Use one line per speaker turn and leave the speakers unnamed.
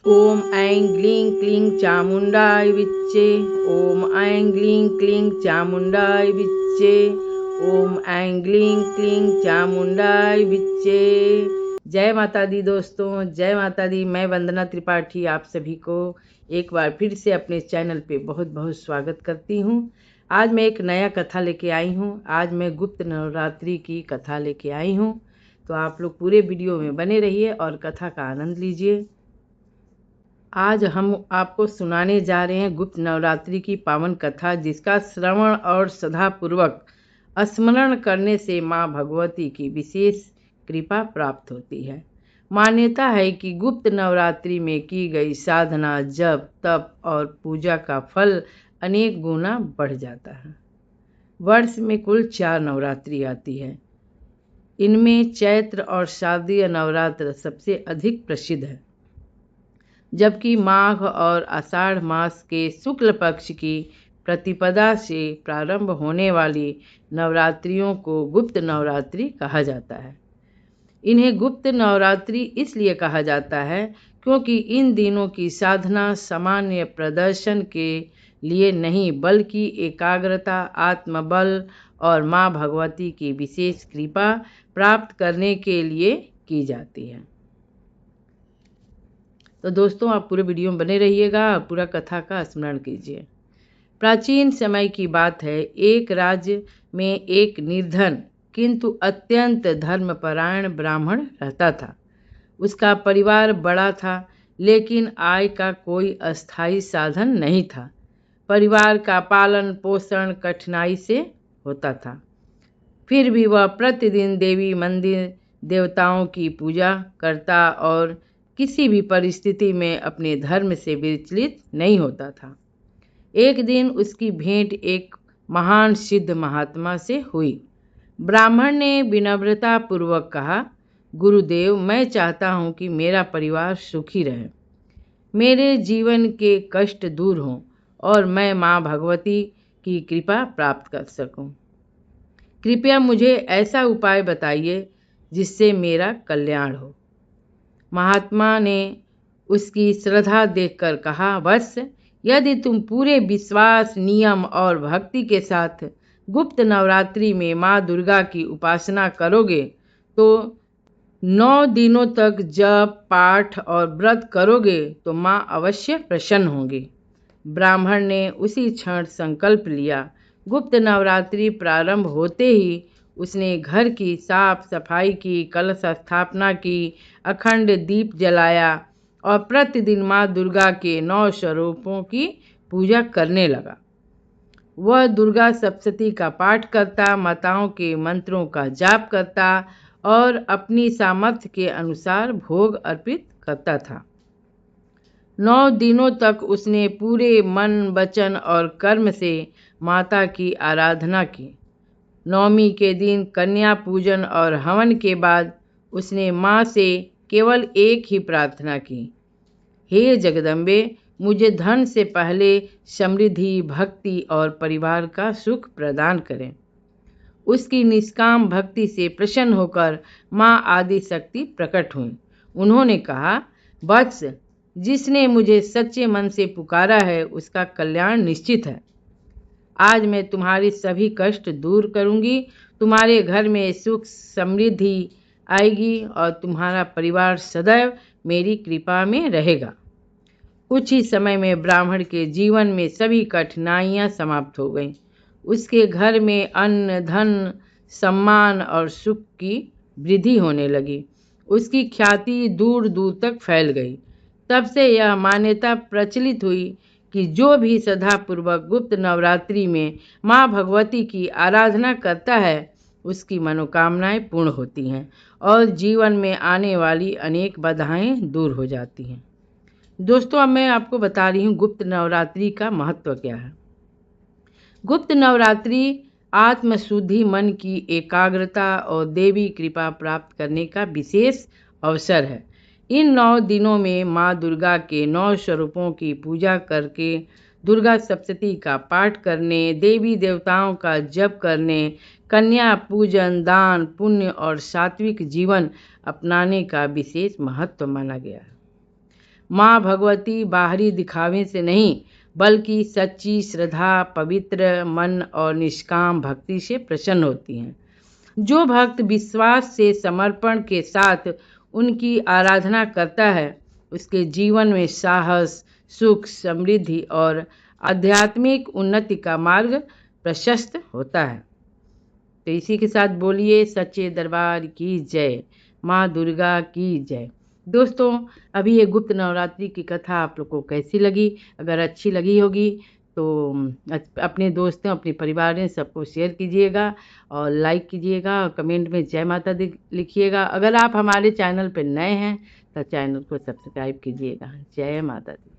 ओम ऐं ग्लीं क्लीं चामुण्डाय विच्चे। ओम ऐं ग्लीं क्लीं चामुण्डाय विच्चे। ओम ऐं ग्लीं क्लीं चामुण्डाय विच्चे। जय माता दी दोस्तों, जय माता दी। मैं वंदना त्रिपाठी आप सभी को एक बार फिर से अपने चैनल पे बहुत बहुत स्वागत करती हूँ। आज मैं एक नया कथा लेके आई हूँ। आज मैं गुप्त नवरात्रि की कथा लेके आई हूँ, तो आप लोग पूरे वीडियो में बने रहिए और कथा का आनंद लीजिए। आज हम आपको सुनाने जा रहे हैं गुप्त नवरात्रि की पावन कथा, जिसका श्रवण और श्रद्धापूर्वक स्मरण करने से माँ भगवती की विशेष कृपा प्राप्त होती है। मान्यता है कि गुप्त नवरात्रि में की गई साधना, जप, तप और पूजा का फल अनेक गुना बढ़ जाता है। वर्ष में कुल 4 नवरात्रि आती है। इनमें चैत्र और शारदीय नवरात्र सबसे अधिक प्रसिद्ध है, जबकि माघ और आषाढ़ मास के शुक्ल पक्ष की प्रतिपदा से प्रारंभ होने वाली नवरात्रियों को गुप्त नवरात्रि कहा जाता है। इन्हें गुप्त नवरात्रि इसलिए कहा जाता है क्योंकि इन दिनों की साधना सामान्य प्रदर्शन के लिए नहीं, बल्कि एकाग्रता, आत्मबल और माँ भगवती की विशेष कृपा प्राप्त करने के लिए की जाती है। तो दोस्तों, आप पूरे वीडियो में बने रहिएगा और पूरा कथा का स्मरण कीजिए। प्राचीन समय की बात है। एक राज्य में एक निर्धन किंतु अत्यंत धर्मपरायण ब्राह्मण रहता था। उसका परिवार बड़ा था, लेकिन आय का कोई अस्थायी साधन नहीं था। परिवार का पालन पोषण कठिनाई से होता था। फिर भी वह प्रतिदिन देवी मंदिर देवताओं की पूजा करता और किसी भी परिस्थिति में अपने धर्म से विचलित नहीं होता था। एक दिन उसकी भेंट एक महान सिद्ध महात्मा से हुई। ब्राह्मण ने विनम्रता पूर्वक कहा, गुरुदेव, मैं चाहता हूँ कि मेरा परिवार सुखी रहे, मेरे जीवन के कष्ट दूर हों और मैं माँ भगवती की कृपा प्राप्त कर सकूं। कृपया मुझे ऐसा उपाय बताइए जिससे मेरा कल्याण हो। महात्मा ने उसकी श्रद्धा देखकर कहा, वत्स, यदि तुम पूरे विश्वास, नियम और भक्ति के साथ गुप्त नवरात्रि में माँ दुर्गा की उपासना करोगे तो 9 दिनों तक जप पाठ और व्रत करोगे तो माँ अवश्य प्रसन्न होंगी। ब्राह्मण ने उसी क्षण संकल्प लिया। गुप्त नवरात्रि प्रारंभ होते ही उसने घर की साफ सफाई की, कलश स्थापना की, अखंड दीप जलाया और प्रतिदिन माँ दुर्गा के 9 स्वरूपों की पूजा करने लगा। वह दुर्गा सप्तशती का पाठ करता, माताओं के मंत्रों का जाप करता और अपनी सामर्थ्य के अनुसार भोग अर्पित करता था। 9 दिनों तक उसने पूरे मन, वचन और कर्म से माता की आराधना की। नवमी के दिन कन्या पूजन और हवन के बाद उसने माँ से केवल एक ही प्रार्थना की, हे जगदम्बे, मुझे धन से पहले समृद्धि, भक्ति और परिवार का सुख प्रदान करें। उसकी निष्काम भक्ति से प्रसन्न होकर माँ आदि शक्ति प्रकट हुई। उन्होंने कहा, वत्स, जिसने मुझे सच्चे मन से पुकारा है उसका कल्याण निश्चित है। आज मैं तुम्हारे सभी कष्ट दूर करूंगी, तुम्हारे घर में सुख समृद्धि आएगी और तुम्हारा परिवार सदैव मेरी कृपा में रहेगा। कुछ ही समय में ब्राह्मण के जीवन में सभी कठिनाइयां समाप्त हो गईं। उसके घर में अन्न, धन, सम्मान और सुख की वृद्धि होने लगी। उसकी ख्याति दूर दूर तक फैल गई। तब से यह मान्यता प्रचलित हुई कि जो भी श्रद्धापूर्वक गुप्त नवरात्रि में माँ भगवती की आराधना करता है उसकी मनोकामनाएं पूर्ण होती हैं और जीवन में आने वाली अनेक बाधाएं दूर हो जाती हैं। दोस्तों, अब मैं आपको बता रही हूँ गुप्त नवरात्रि का महत्व क्या है। गुप्त नवरात्रि आत्मशुद्धि, मन की एकाग्रता और देवी कृपा प्राप्त करने का विशेष अवसर है। इन 9 दिनों में माँ दुर्गा के 9 स्वरूपों की पूजा करके, दुर्गा सप्तशती का पाठ करने, देवी देवताओं का जप करने, कन्या पूजन, दान, पुण्य और सात्विक जीवन अपनाने का विशेष महत्व माना गया है। माँ भगवती बाहरी दिखावे से नहीं बल्कि सच्ची श्रद्धा, पवित्र मन और निष्काम भक्ति से प्रसन्न होती हैं। जो भक्त विश्वास से समर्पण के साथ उनकी आराधना करता है, उसके जीवन में साहस, सुख, समृद्धि और आध्यात्मिक उन्नति का मार्ग प्रशस्त होता है। तो इसी के साथ बोलिए सच्चे दरबार की जय, माँ दुर्गा की जय। दोस्तों, अभी ये गुप्त नवरात्रि की कथा आप लोग को कैसी लगी? अगर अच्छी लगी होगी तो अपने दोस्तों, अपने परिवार में सबको शेयर कीजिएगा और लाइक कीजिएगा और कमेंट में जय माता दी लिखिएगा। अगर आप हमारे चैनल पर नए हैं तो चैनल को सब्सक्राइब कीजिएगा। जय माता दी।